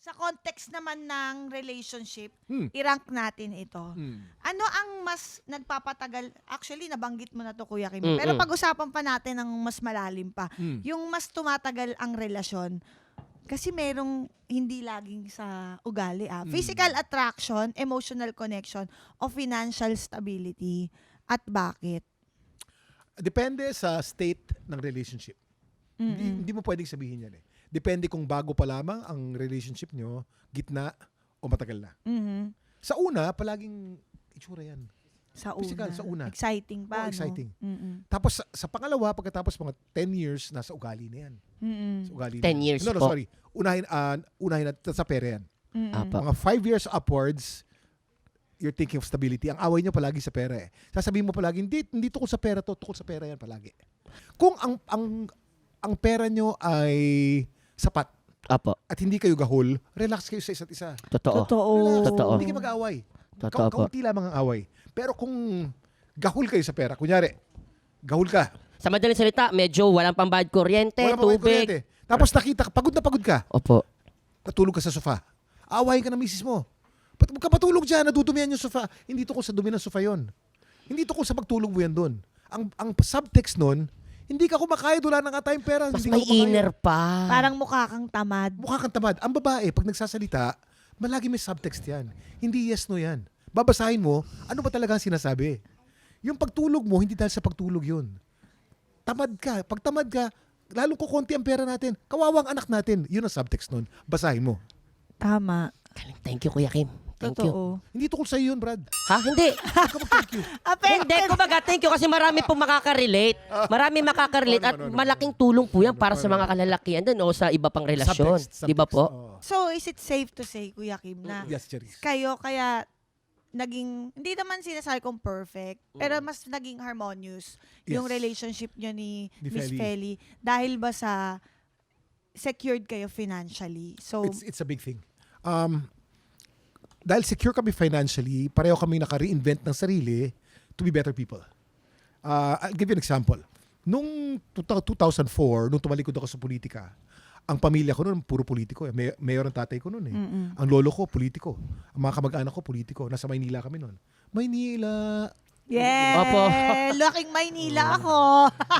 sa context naman ng relationship, Hmm. i-rank natin ito. Hmm. Ano ang mas nagpapatagal? Actually, nabanggit mo na to, Kuya Kim. Mm-mm. Pero pag-usapan pa natin ng mas malalim pa. Hmm. Yung mas tumatagal ang relasyon. Kasi merong hindi laging sa ugali. Physical attraction, emotional connection, o financial stability. At bakit? Depende sa state ng relationship. Hindi mo pwedeng sabihin yan eh. Depende kung bago pa lamang ang relationship nyo, gitna, o matagal na. Mhm. Sa una, palaging itsura yan. Sa una. Physical, sa una. Exciting pa, Oh, exciting. no? Mm-mm. Tapos sa pangalawa, pagkatapos mga 10 years, nasa ugali na yan. Mm-mm. Sa ugali 10 na yan. years No, po. sorry. Unahin na sa pera yan. Mm-mm. Apo. Mga 5 years upwards, you're thinking of stability. Ang away nyo palagi sa pera eh. Sasabihin mo palagi, hindi tukol sa pera to, tukol sa pera yan palagi. Kung ang pera nyo ay sapat Apo. at hindi kayo gahol, relax kayo sa isa't isa. Totoo. Totoo. Relax. Totoo. Hindi kayo mag-aaway. Totoo po. Kaunti lamang ang away. Pero kung gahol kayo sa pera, kunyari, gahol ka, Sa madaling salita, medyo walang pambahad kuryente, wala pa kayong tubig. kuryente. Tapos nakita ka, pagod na pagod ka, Opo. natulog ka sa sofa. Aawahin ka ng misis mo. Ba't ka patulog dyan? Nadudumihan yung sofa. Hindi tungkol sa dumi ng sofa yon. Hindi tungkol sa pagtulog mo yan doon. Ang subtext nun, hindi ka kumakain, wala na nga tayong pera. Mas hindi may ka kumakain. inner pa. Parang mukha kang tamad. Mukha kang tamad. Ang babae, pag nagsasalita, malagi may subtext yan. Hindi yes, no yan. Babasahin mo, ano ba talaga ang sinasabi? Yung pagtulog mo, hindi dahil sa pagtulog yun. Tamad ka. Pag tamad ka, lalong kukunti ang pera natin. Kawawang anak natin. Yun ang subtext nun. Basahin mo. Tama. Thank you, Kuya Kim. Thank you. Totoo. Hindi tukol sa'yo yun, Brad. Ha? Hindi. Huwag ka mag-thank you. Hindi, kumbaga, thank you kasi marami pong makaka-relate. Marami makaka-relate at No. malaking tulong po yan para sa mga kalalakihan din o sa iba pang relasyon. Subtext, Di ba subtext. po? Oo. So, is it safe to say, Kuya Kim, na Yes, Cherise. kayo kaya naging, hindi naman sinasabi kong perfect, pero mas naging harmonious yung Yes. relationship nyo ni Ni Miss Feli. Feli dahil ba sa secured kayo financially. So, It's a big thing. Dahil secure kami financially, pareho kami naka-reinvent ng sarili to be better people. I'll give you an example. Nung 2004, nung tumalikod ako sa politika, ang pamilya ko noon, puro politiko. Mayor ang tatay ko noon eh. Ang lolo ko, politiko. Ang mga kamag-anak ko, politiko. Nasa Maynila kami noon. Maynila. yeah, Opo. laking Maynila ako.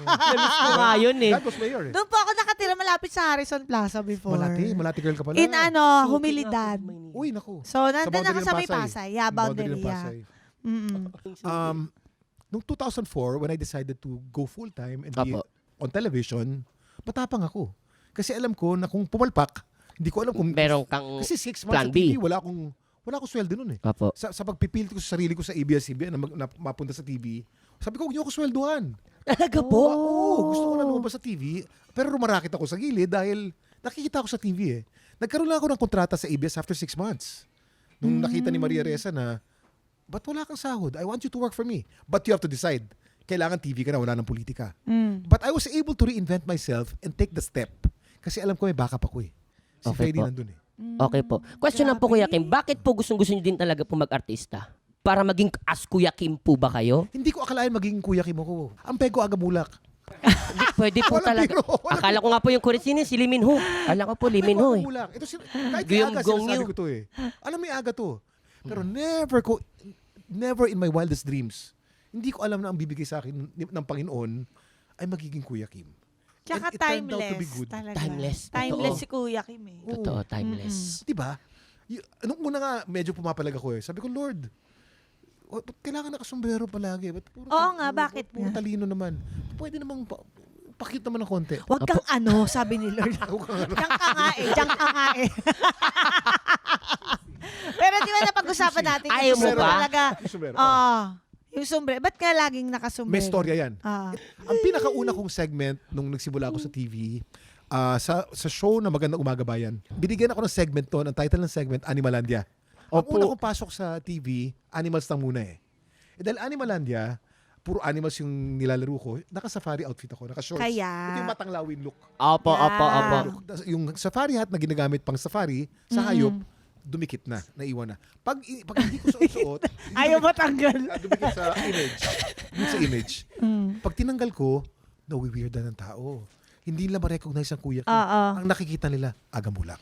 Namiss ko nga yun eh. That was mayor eh. Doon po ako nakatira malapit sa Harrison Plaza before. Malati girl ka pala. In humilidad. Uy, naku. So, nandun boundary ako ng sa may Pasay. Yeah, boundary. ng Yeah. Pasay. Mm-mm. Nung 2004, when I decided to go full-time and be Apo. on television, matapang ako. Kasi alam ko na kung pumalpak, hindi ko alam kung... Meron kang Kasi 6 months plan sa B. TV, wala akong sweldo nun eh. Apo. Sa pagpipilit ko sa sarili ko sa ABS-CBN na mapunta sa TV, sabi ko, huwag niyo ako swelduhan. Talaga po? Oo, gusto ko na lumabas sa TV, pero rumarakit ako sa gilid dahil nakikita ko sa TV eh. Nagkaroon lang ako ng kontrata sa ABS after 6 months. Nung nakita ni Maria Reza na, ba't wala kang sahod? I want you to work for me. But you have to decide. Kailangan TV ka na, wala ng politika. But I was able to reinvent myself and take the step. Kasi alam ko may backup ako eh. Si Okay Freddy po. nandun eh. Okay po. Question lang po, Kuya Kim. Bakit po gustong-gusto niyo din talaga po mag-artista? Para maging as Kuya Kim po ba kayo? Hindi ko akalain magiging kuya Kim ako. Ang pego aga bulak. Hindi, pwede po Walang talaga. biro, walang Akala ko nga po yung Kurisini, si Lee Min Ho. Akala ko po Lee Min Ho eh. Bulak. Ito, kahit Guyong aga Gong sinasabi Yu. ko to eh. Alam mo yung aga to. Pero never in my wildest dreams, hindi ko alam na ang bibigay sa akin ng Panginoon ay magiging Kuya Kim. Tsaka And it turned out to be timeless good. talaga. Timeless, Timeless totoo. si Kuya Kim eh. Oo. Totoo, timeless. Di ba? Nung una nga, medyo pumapalag ako eh. Sabi ko, Lord, ba't kailangan nakasombrero palagi? Oo nga, bakit Puro nga? talino naman. Pwede namang pakit naman ng konti. Huwag kang sabi ni Lord. Diyan ka nga eh. Diyan ka nga eh. Pero di ba napag-usapan natin? Ayaw mo gusto ba? Talaga, Yung sombrero. yung sombrero. Ba't ka laging nakasombrero? May storya yan. Ah. Ang pinakauna kong segment nung nagsimula ako sa TV, sa show na Magandang Umaga Bayan, binigyan ako ng segment to, ang title ng segment, Animalandia. Ang Opo. una kong pasok sa TV, animals lang muna eh. Dahil Animalandia, puro animals yung nilalaro ko, naka-safari outfit ako, naka-shorts. Kaya. Ito yung matanglawin look. Opo, Yeah. opo, opo. Yung safari hat na ginagamit pang safari, sa hayop, dumikit na, naiwan na. Pag hindi ko suot-suot, Ayaw mo tanggal. dumikit sa image. Dun sa image. Pag tinanggal ko, nawi-weird na ng tao. Hindi nila ma-recognize ang kuya ko. Oo. Ang nakikita nila, agamulak.